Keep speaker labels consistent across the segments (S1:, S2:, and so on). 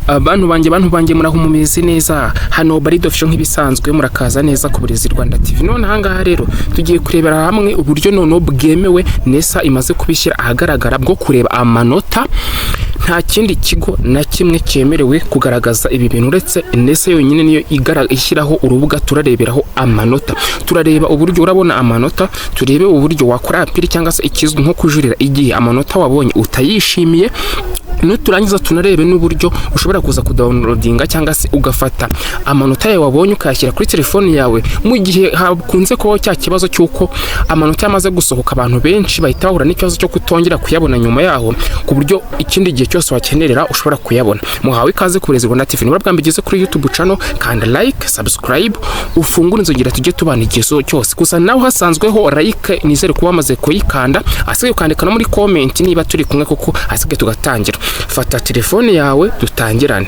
S1: Abantu banjye muraho mumeze neza, hano bari dofisho nk'ibisanzwe murakaza neza ku Burezi Rwanda TV. None ahangaha rero tugiye kurebera hamwe uburyo none bwemewe NESA imaze kubishyira ahagaragara bwo kureba amanota. Nta kindi kigo na kimwe cyemerewe kugaragaza ibi bintu uretse NESA yonyine niyo ishyiraho urubuga turareberaho amanota. Turareba uburyo urabona amanota, turebe uburyo wakora apiri cyangwa se ikizwi nko kujurira igihe amanota wabonye utayishimiye. Turangiza tunarebe n'uburyo ushobora kuza kudownloadinga cyangwa se ugafata amanota yawe wabonye ukayashyira kuri telefone yawe mu gihe hakunze kubaho cya kibazo cy'uko amanota yamaze gusohoka abantu benshi bahita bahura n'ikibazo cyo kutongera kuyabona nyuma yaho, ku buryo ikindi gihe cyose wakenerera ushobora kuyabona. Muhawe ikaze ku Burezi Rwanda TV. Niba bwambigeze kuri YouTube channel kanda like, subscribe, ufungure inzogera tujye tubana igihe cyose. Gusa naho hasanzweho like nizere kuba wamaze kuyikanda, asigaye ukandika no muri comment niba turi kumwe kuko asigaye tugatangira. Fata telefone yawe dutangirane.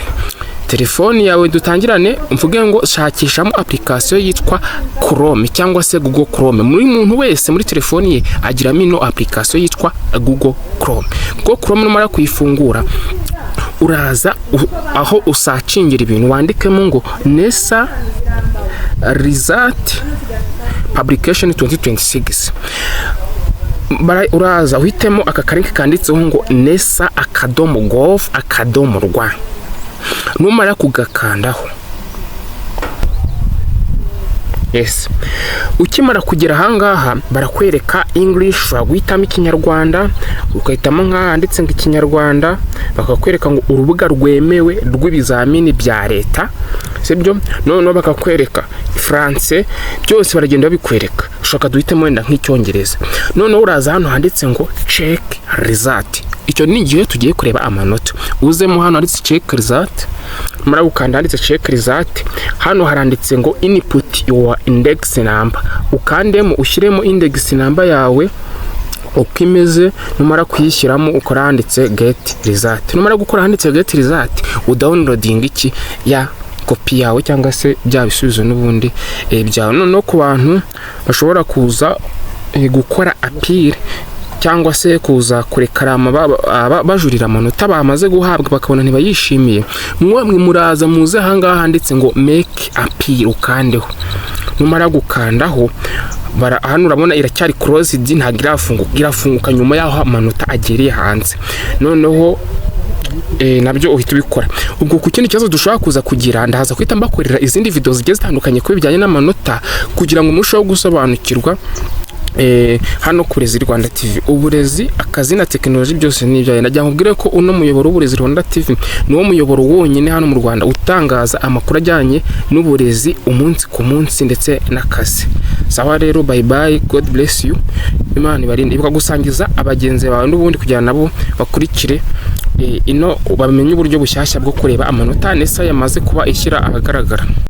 S1: Mvuge ngo shakishamo application yitwa Chrome cyangwa se Google Chrome. Muri muntu wese muri telefone ye agira mino application yitwa Google Chrome. Google Chrome numara kuyifungura uraza aho usacingira ibintu wandikemo ngo NESA Result Publication 2026. Uraza uhitemo aka karinki kanditseho ngo nesa.gov.rw. Numara kugakandaho, ukimara kugera ahangaha barakwereka English, guhitamo Ikinyarwanda, ukahitamo nk'ahanditse ngo Ikinyarwanda, bakakwereka ngo urubuga rwemewe rw'ibizamini bya Leta, sibyo? Noneho bakakwereka France, byose baragenda babikwereka. Ushaka duhitemo wenda nk'Icyongereza. Noneho uraza hano handitse ngo check result. Icyo ni igihe tugiye kureba amanota. Uzemo hano handitse check result, mara gukanda handitse check result. Hano haranditse ngo input your index number. Ukandemo ushyiremo index number yawe uko imeze, numara kuyishyiramo ukora handitse get result. Numara gukora handitse get result, udownloading iki ya kopi yawe cyangwa se bya bisubizo n'ubundi byawe. No ku bantu bashobora kuza gukora appeal cyangwa se kuza kurekarama bajurira amanota bamaze guhabwa bakabona ntibayishimiye, mwe muraza muze ahangaha handitse ngo make appeal, ukandeho. Numara gukandaho hano urabona iracyari closed, ntagira irafunguka nyuma yaho amanota agereye hanze. Noneho nabyo uhita ubikora. Ubwo ku kindi kibazo dushobora kuza kugira, ndahaza kwita mbakorera izindi video zigiye zitandukanye kuri bijyanye n'amanota kugira ngo murusheho gusobanukirwa hano ku Burezi Rwanda TV. Uburezi, akazi na tekinoloji byose ni ibyawe. Najya nkubwire ko uno muyoboro w'Uburezi Rwanda TV niwo muyoboro wonyine hano mu Rwanda utangaza amakuru ajyanye n'uburezi umunsi ku munsi ndetse n'akazi. Sawa rero, bye bye, God bless you, Imana ibarinde. Ibuka gusangiza abagenzi bawe n'ubundi kugira nabo bakurikire ino bamenye uburyo bushyashya bwo kureba amanota NESA yamaze kuba ishyira ahagaragara.